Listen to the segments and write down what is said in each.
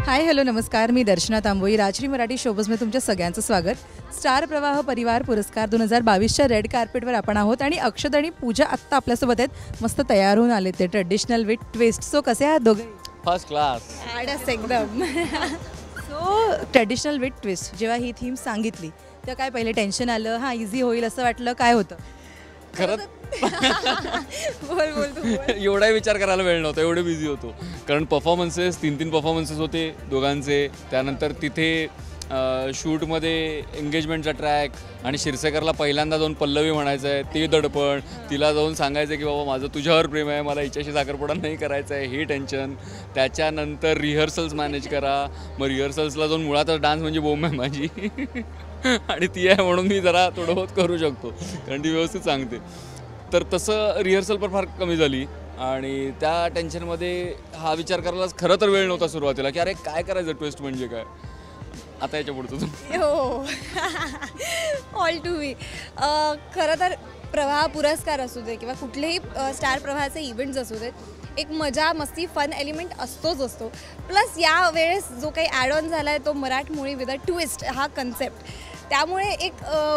Hi hello नमस्कार, मी दर्शना तांबोई. राजश्री मराठी शोबजमध्ये तुमच्या सगळ्यांचं स्वागत. स्टार प्रवाह परिवार पुरस्कार 2022च्या रेड कार्पेटवर आपण आहोत आणि अक्षत आणि पूजा आत्ता आपल्यासोबत आहेत. मस्त तयार होऊन आले ते ट्रेडिशनल विथ ट्विस्ट. सो कसे आहात दोघे? First class. आडस एकदम. सो ट्रेडिशनल विथ ट्विस्ट जेव्हा ही थीम सांगितली तेव्हा काय पहिले टेन्शन आलं? हां इझी होईल असं वाटलं? काय होतं खरंच? बोल बोल तू बोल. एवढाही विचार करायला वेळ नव्हता, एवढे बिझी होतो. कारण परफॉर्मन्सेस तीन परफॉर्मन्सेस होते दोघांचे. त्यानंतर तिथे शूटमध्ये एंगेजमेंटचा ट्रॅक आणि शिरसेकरला पहिल्यांदा जाऊन पल्लवी म्हणायचं आहे, ते दडपण. तिला जाऊन सांगायचं की बाबा माझं तुझ्यावर प्रेम आहे, मला हिच्याशी साखरपुडा नाही करायचं आहे, हे टेन्शन. त्याच्यानंतर रिहर्सल्स मॅनेज करा. मग रिहर्सल्सला जाऊन मुळातच डान्स म्हणजे बोंब आहे माझी आणि ती आहे म्हणून मी जरा थोडं बहुत करू शकतो कारण ती व्यवस्थित सांगते. तर तसं रिहर्सल पण फार कमी झाली आणि त्या टेन्शनमध्ये हा विचार करायलाच खरं तर वेळ नव्हता सुरुवातीला की अरे काय करायचं, ट्विस्ट म्हणजे काय. आता याच्या पुढचं हो ऑल टू मी. खरं तर प्रवाह पुरस्कार असू दे किंवा कुठलेही स्टार प्रवाहाचे इव्हेंट्स असू देत, एक मजा मस्ती फन एलिमेंट असतो. प्लस या वेळेस जो काही ॲड ऑन झाला आहे तो मराठमोळी विथ अ ट्विस्ट हा कन्सेप्ट. त्यामुळे एक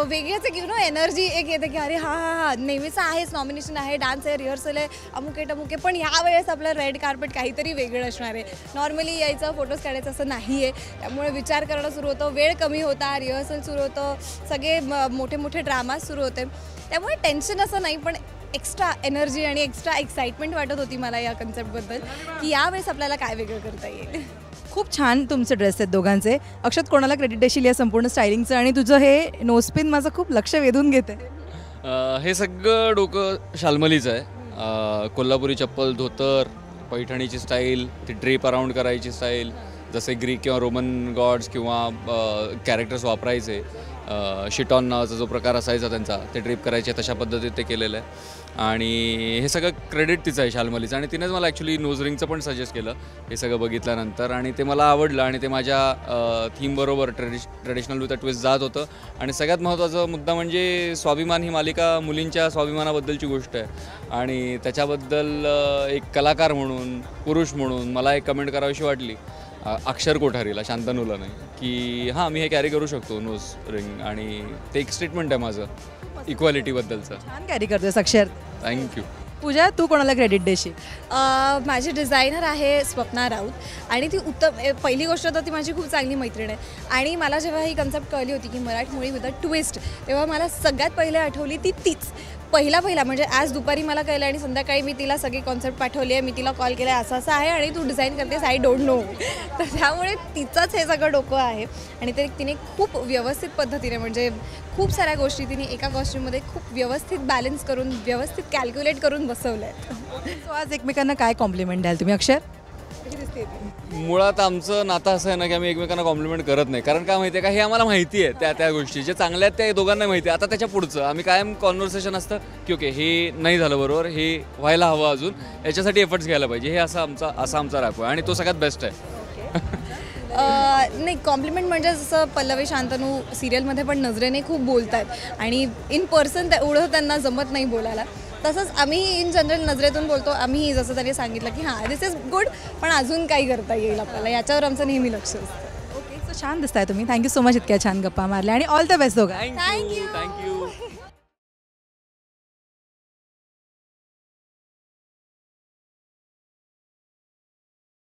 वेगळीच एक एनर्जी एक येते की अरे हा नेहमीचं आहेच, नॉमिनेशन आहे, डान्स आहे, रिहर्सल आहे, अमुक आहे पण ह्या वेळेस आपलं रेड कार्पेट काहीतरी वेगळं असणार आहे. नॉर्मली यायचं फोटोज काढायचं असं नाही आहे. त्यामुळे विचार करणं सुरू होतं, वेळ कमी होता, रिहर्सल सुरू होतं, सगळे मोठे मोठे ड्रामाज सुरू होते. त्यामुळे टेन्शन असं नाही पण एक्स्ट्रा एनर्जी आणि एक्स्ट्रा एक्साइटमेंट वाटत होती मला या कन्सेप्टबद्दल की यावेळेस आपल्याला काय वेगळं करता येईल. खूप छान तुमचे ड्रेस आहेत दोघांचे. अक्षत कोणाला क्रेडिट देशील या संपूर्ण स्टायलिंगचं? आणि तुझं हे नोस्पिन माझं खूप लक्ष वेधून घेते. हे सगळं डोकं शाल्मलीचं आहे. कोल्हापुरी चप्पल, धोतर, पैठणीची स्टाईल, ती ड्रेप अराउंड करायची स्टाईल, जसे ग्रीक किंवा रोमन गॉड्स किंवा कॅरेक्टर्स वापरायचे. शिटॉन नावाचा जो प्रकार असायचा त्यांचा, ते ड्रेप करायचे तशा पद्धतीत ते केलेलं आहे. आणि हे सगळं क्रेडिट तिचं आहे, शाल्मलीचं. आणि तिनेच मला ॲक्च्युली नोज रिंगचं पण सजेस्ट केलं हे सगळं बघितल्यानंतर आणि ते मला आवडलं आणि ते माझ्या थीमबरोबर ट्रेडिशनल विथ अ ट्विस्ट जात होतं. आणि सगळ्यात महत्त्वाचा मुद्दा म्हणजे स्वाभिमान ही मालिका मुलींच्या स्वाभिमानाबद्दलची गोष्ट आहे आणि त्याच्याबद्दल एक कलाकार म्हणून, पुरुष म्हणून मला एक कमेंट करावीशी वाटली अक्षर कोठारीला, शांतनूला नाही, की हां मी हे कॅरी करू शकतो नोज रिंग. आणि ते एक स्टेटमेंट आहे माझं इक्वॅलिटीबद्दलचं. छान कॅरी करतोस अक्षर. थँक्यू. पूजा तू कोणाला क्रेडिट देशील? माझी डिझायनर आहे स्वप्ना राऊत आणि ती उत्तम. पहिली गोष्ट तर ती माझी खूप चांगली मैत्रीण आहे आणि मला जेव्हा ही कन्सेप्ट कळली होती की मराठमोळी विथ अ ट्विस्ट, तेव्हा मला सगळ्यात पहिले आठवली तीच. पहिला म्हणजे आज दुपारी मला कळलं आणि संध्याकाळी मी तिला सगळी कॉन्सेप्ट पाठवली आहे. मी तिला कॉल केला आहे असं आहे आणि तू डिझाईन करतेस, आय डोंट नो. तर त्यामुळे तिचंच हे सगळं डोकं आहे आणि ते तिने खूप व्यवस्थित पद्धतीने म्हणजे खूप साऱ्या गोष्टी तिने एका कॉस्ट्यूममध्ये खूप व्यवस्थित बॅलन्स करून व्यवस्थित कॅल्क्युलेट करून बसवलं आहे. सो आज एकमेकांना काय कॉम्प्लिमेंट द्याल तुम्ही? अक्षर, मुळात आमचं नातं असं आहे ना की आम्ही एकमेकांना कॉम्प्लिमेंट करत नाही. कारण काय माहिती आहे का, हे आम्हाला माहिती आहे त्या गोष्टी जे चांगल्या आहेत त्या दोघांना माहिती आहे. आता त्याच्या पुढचं आम्ही कायम कॉन्व्हर्सेशन असतं की ओके हे नाही झालं बरोबर, हे व्हायला हवं, अजून याच्यासाठी एफर्ट्स घ्यायला पाहिजे. हे असा आमचा राखो आहे आणि तो सगळ्यात बेस्ट आहे. नाही कॉम्प्लिमेंट म्हणजे जसं पल्लवी शांतनू सिरियलमध्ये पण नजरेने खूप बोलत आहेत आणि इन पर्सन एवढं त्यांना जमत नाही बोलायला. तसंच आम्ही इन जनरल नजरेतून बोलतो. आम्ही जसं त्यांनी सांगितलं की हां दिस इज गुड पण अजून काही करता येईल आपल्याला, याच्यावर आमचं नेहमी लक्ष असतं. ओके, सो छान दिसताय तुम्ही. थँक्यू सो मच इतक्या छान गप्पा मारल्या आणि ऑल द बेस्ट दोघा. थँक्यू.